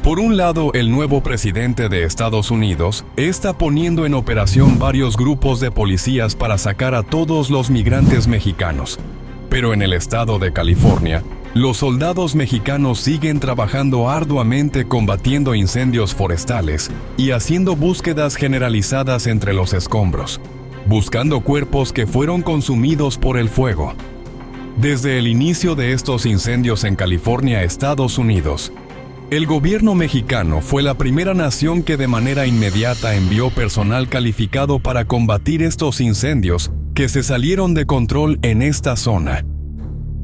Por un lado, el nuevo presidente de Estados Unidos está poniendo en operación varios grupos de policías para sacar a todos los migrantes mexicanos. Pero en el estado de California, los soldados mexicanos siguen trabajando arduamente combatiendo incendios forestales y haciendo búsquedas generalizadas entre los escombros, buscando cuerpos que fueron consumidos por el fuego. Desde el inicio de estos incendios en California, Estados Unidos, el gobierno mexicano fue la primera nación que de manera inmediata envió personal calificado para combatir estos incendios que se salieron de control en esta zona.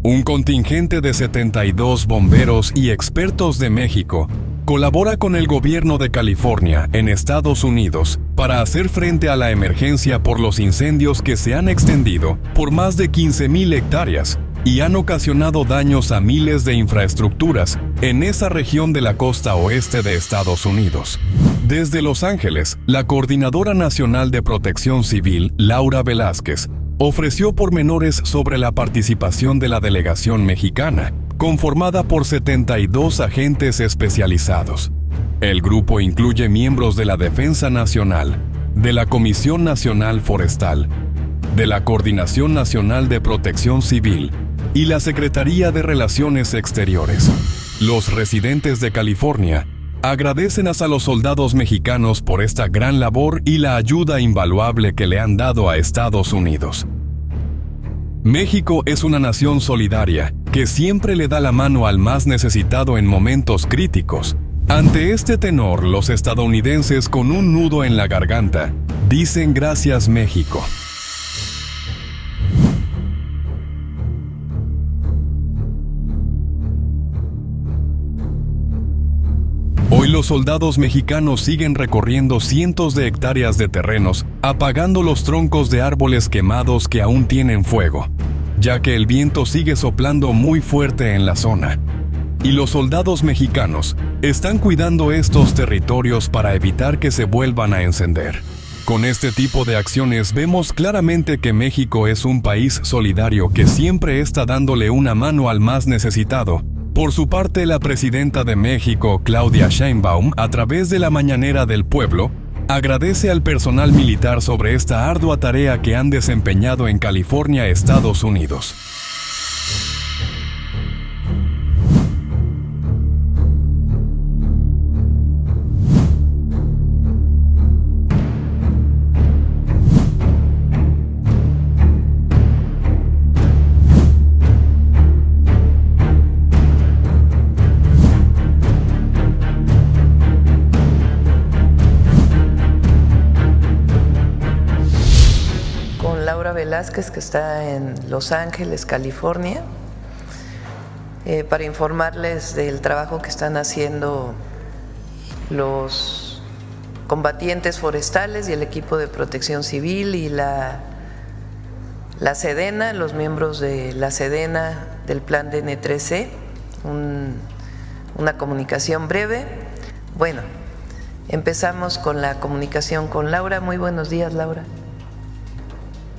Un contingente de 72 bomberos y expertos de México colabora con el gobierno de California en Estados Unidos para hacer frente a la emergencia por los incendios que se han extendido por más de 15,000 hectáreas y han ocasionado daños a miles de infraestructuras en esa región de la costa oeste de Estados Unidos. Desde Los Ángeles, la Coordinadora Nacional de Protección Civil, Laura Velázquez, ofreció pormenores sobre la participación de la delegación mexicana, conformada por 72 agentes especializados. El grupo incluye miembros de la Defensa Nacional, de la Comisión Nacional Forestal, de la Coordinación Nacional de Protección Civil y la Secretaría de Relaciones Exteriores. Los residentes de California agradecen a los soldados mexicanos por esta gran labor y la ayuda invaluable que le han dado a Estados Unidos. México es una nación solidaria que siempre le da la mano al más necesitado en momentos críticos. Ante este tenor, los estadounidenses con un nudo en la garganta dicen gracias México. Hoy los soldados mexicanos siguen recorriendo cientos de hectáreas de terrenos, apagando los troncos de árboles quemados que aún tienen fuego, ya que el viento sigue soplando muy fuerte en la zona. Y los soldados mexicanos están cuidando estos territorios para evitar que se vuelvan a encender. Con este tipo de acciones vemos claramente que México es un país solidario que siempre está dándole una mano al más necesitado. Por su parte, la presidenta de México, Claudia Sheinbaum, a través de la Mañanera del Pueblo, agradece al personal militar sobre esta ardua tarea que han desempeñado en California, Estados Unidos. Velázquez, que está en Los Ángeles, California, para informarles del trabajo que están haciendo los combatientes forestales y el equipo de protección civil y la Sedena, los miembros de la Sedena del plan DN3C, una comunicación breve. Bueno, empezamos con la comunicación con Laura. Muy buenos días, Laura.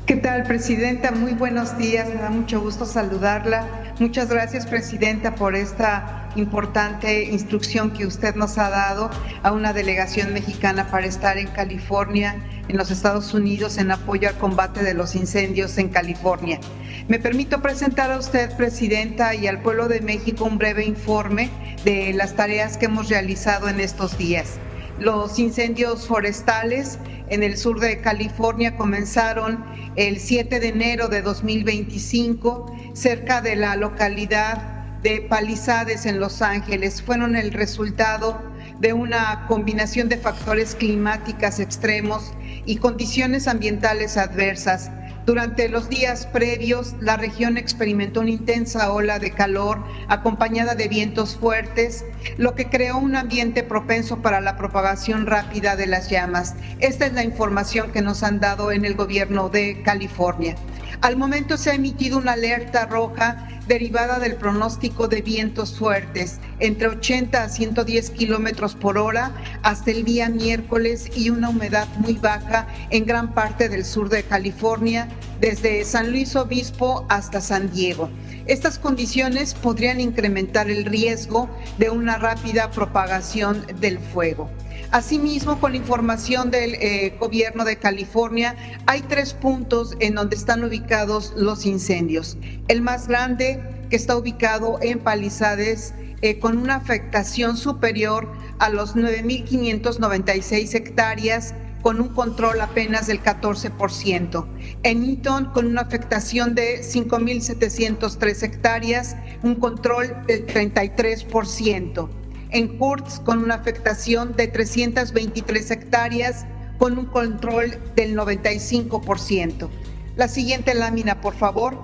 ¿Qué tal, Presidenta? Muy buenos días, me da mucho gusto saludarla. Muchas gracias, Presidenta, por esta importante instrucción que usted nos ha dado a una delegación mexicana para estar en California, en los Estados Unidos, en apoyo al combate de los incendios en California. Me permito presentar a usted, Presidenta, y al pueblo de México un breve informe de las tareas que hemos realizado en estos días. Los incendios forestales en el sur de California comenzaron el 7 de enero de 2025 cerca de la localidad de Palisades en Los Ángeles. Fueron el resultado de una combinación de factores climáticos extremos y condiciones ambientales adversas. Durante los días previos, la región experimentó una intensa ola de calor acompañada de vientos fuertes, lo que creó un ambiente propenso para la propagación rápida de las llamas. Esta es la información que nos han dado en el gobierno de California. Al momento se ha emitido una alerta roja derivada del pronóstico de vientos fuertes entre 80 a 110 kilómetros por hora hasta el día miércoles y una humedad muy baja en gran parte del sur de California, desde San Luis Obispo hasta San Diego. Estas condiciones podrían incrementar el riesgo de una rápida propagación del fuego. Asimismo, con información del gobierno de California, hay 3 puntos en donde están ubicados los incendios. El más grande, que está ubicado en Palisades, con una afectación superior a los 9.596 hectáreas, con un control apenas del 14%. En Eaton, con una afectación de 5.703 hectáreas, un control del 33%. En Kurtz, con una afectación de 323 hectáreas, con un control del 95%. La siguiente lámina, por favor.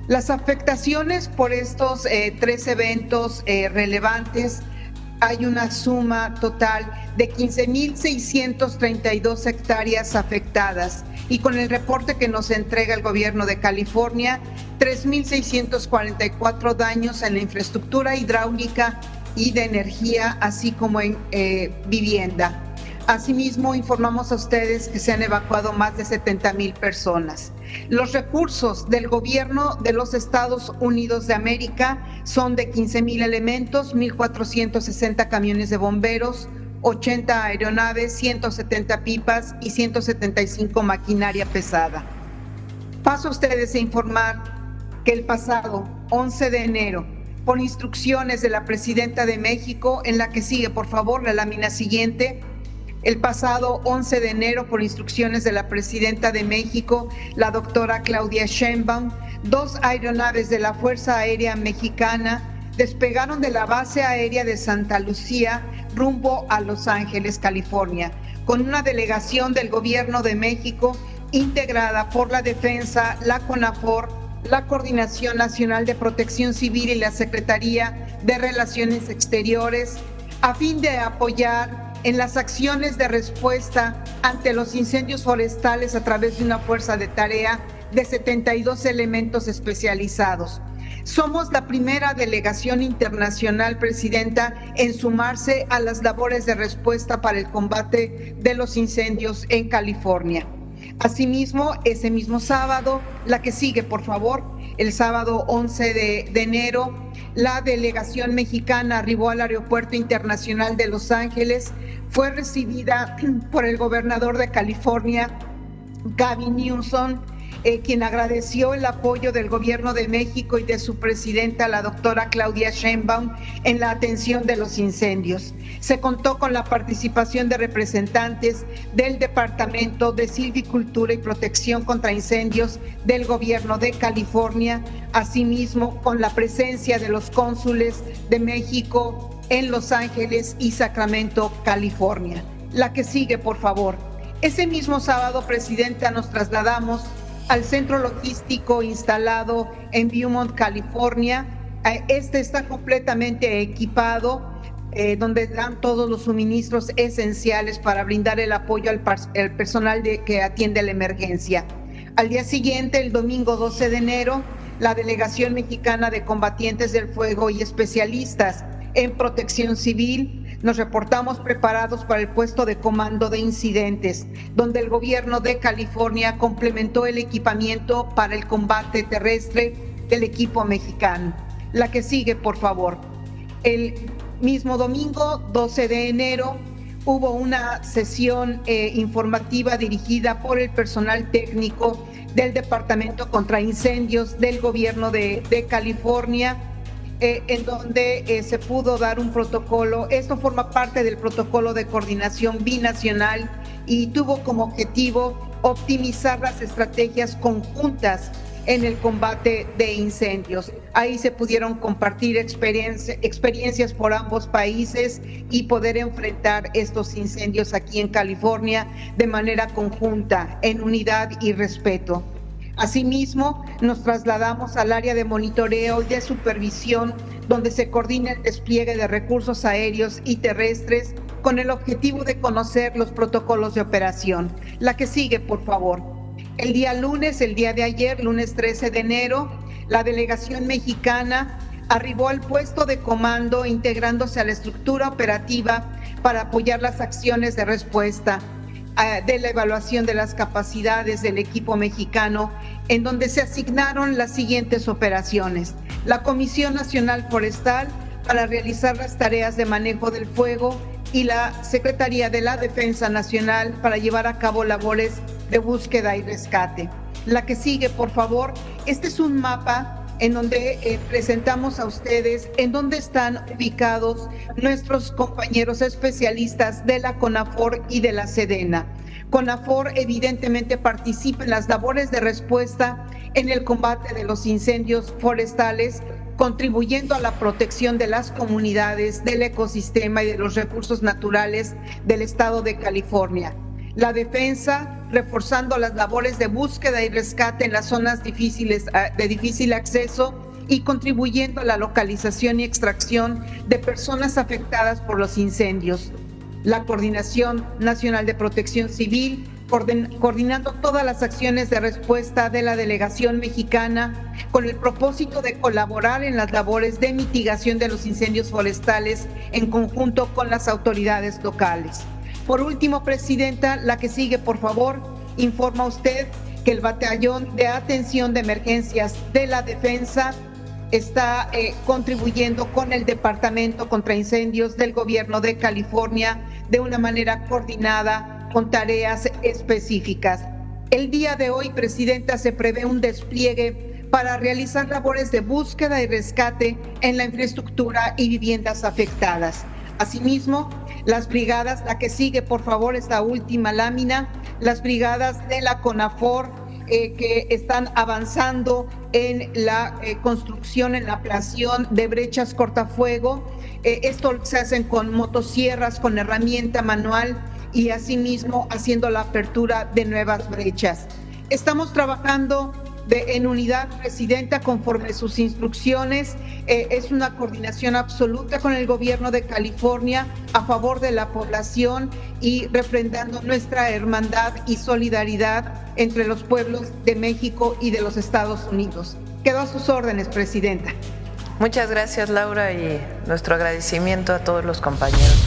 Las afectaciones por estos 3 eventos relevantes, hay una suma total de 15.632 hectáreas afectadas, y con el reporte que nos entrega el gobierno de California, 3.644 daños en la infraestructura hidráulica y de energía, así como en vivienda. Asimismo, informamos a ustedes que se han evacuado más de 70,000 personas. Los recursos del gobierno de los Estados Unidos de América son de 15,000 elementos, 1,460 camiones de bomberos, 80 aeronaves, 170 pipas y 175 maquinaria pesada. Paso a ustedes a informar que el pasado 11 de enero, por instrucciones de la Presidenta de México, en la que sigue, por favor, la lámina siguiente. El pasado 11 de enero, por instrucciones de la Presidenta de México, la doctora Claudia Sheinbaum, 2 aeronaves de la Fuerza Aérea Mexicana despegaron de la base aérea de Santa Lucía rumbo a Los Ángeles, California, con una delegación del Gobierno de México integrada por la Defensa, la CONAFOR, la Coordinación Nacional de Protección Civil y la Secretaría de Relaciones Exteriores, a fin de apoyar en las acciones de respuesta ante los incendios forestales a través de una fuerza de tarea de 72 elementos especializados. Somos la primera delegación internacional, Presidenta, en sumarse a las labores de respuesta para el combate de los incendios en California. Asimismo, ese mismo sábado, la que sigue, por favor, el sábado 11 de enero, la delegación mexicana arribó al Aeropuerto Internacional de Los Ángeles, fue recibida por el gobernador de California, Gavin Newsom, quien agradeció el apoyo del Gobierno de México y de su presidenta, la doctora Claudia Sheinbaum, en la atención de los incendios. Se contó con la participación de representantes del Departamento de Silvicultura y Protección contra Incendios del Gobierno de California, asimismo con la presencia de los cónsules de México en Los Ángeles y Sacramento, California. La que sigue, por favor. Ese mismo sábado, Presidenta, nos trasladamos al centro logístico instalado en Beaumont, California. Este está completamente equipado, donde dan todos los suministros esenciales para brindar el apoyo al personal que atiende la emergencia. Al día siguiente, el domingo 12 de enero, la Delegación Mexicana de Combatientes del Fuego y especialistas en protección civil nos reportamos preparados para el puesto de comando de incidentes, donde el gobierno de California complementó el equipamiento para el combate terrestre del equipo mexicano. La que sigue, por favor. El mismo domingo, 12 de enero, hubo una sesión informativa dirigida por el personal técnico del Departamento contra Incendios del gobierno de California, en donde se pudo dar un protocolo. Esto forma parte del protocolo de coordinación binacional y tuvo como objetivo optimizar las estrategias conjuntas en el combate de incendios. Ahí se pudieron compartir experiencias por ambos países y poder enfrentar estos incendios aquí en California de manera conjunta, en unidad y respeto. Asimismo, nos trasladamos al área de monitoreo y de supervisión, donde se coordina el despliegue de recursos aéreos y terrestres con el objetivo de conocer los protocolos de operación. La que sigue, por favor. El día lunes, el día de ayer, lunes 13 de enero, La delegación mexicana arribó al puesto de comando integrándose a la estructura operativa para apoyar las acciones de respuesta de la evaluación de las capacidades del equipo mexicano, en donde se asignaron las siguientes operaciones: la Comisión Nacional Forestal para realizar las tareas de manejo del fuego y la Secretaría de la Defensa Nacional para llevar a cabo labores de búsqueda y rescate. La que sigue, por favor. Este es un mapa en donde presentamos a ustedes en dónde están ubicados nuestros compañeros especialistas de la CONAFOR y de la SEDENA. CONAFOR evidentemente participa en las labores de respuesta en el combate de los incendios forestales, contribuyendo a la protección de las comunidades, del ecosistema y de los recursos naturales del estado de California. La defensa, reforzando las labores de búsqueda y rescate en las zonas de difícil acceso y contribuyendo a la localización y extracción de personas afectadas por los incendios. La Coordinación Nacional de Protección Civil, coordinando todas las acciones de respuesta de la delegación mexicana con el propósito de colaborar en las labores de mitigación de los incendios forestales en conjunto con las autoridades locales. Por último, Presidenta, la que sigue, por favor. Informa usted que el Batallón de Atención de Emergencias de la Defensa está contribuyendo con el Departamento contra Incendios del Gobierno de California de una manera coordinada con tareas específicas. El día de hoy, Presidenta, se prevé un despliegue para realizar labores de búsqueda y rescate en la infraestructura y viviendas afectadas. Asimismo, las brigadas, la que sigue, por favor, esta última lámina, las brigadas de la CONAFOR que están avanzando en la construcción, en la ampliación de brechas cortafuego. Esto se hacen con motosierras, con herramienta manual y asimismo haciendo la apertura de nuevas brechas. Estamos trabajando en unidad, Presidenta, conforme sus instrucciones. Es una coordinación absoluta con el gobierno de California a favor de la población y refrendando nuestra hermandad y solidaridad entre los pueblos de México y de los Estados Unidos. Quedo a sus órdenes, Presidenta. Muchas gracias, Laura, y nuestro agradecimiento a todos los compañeros.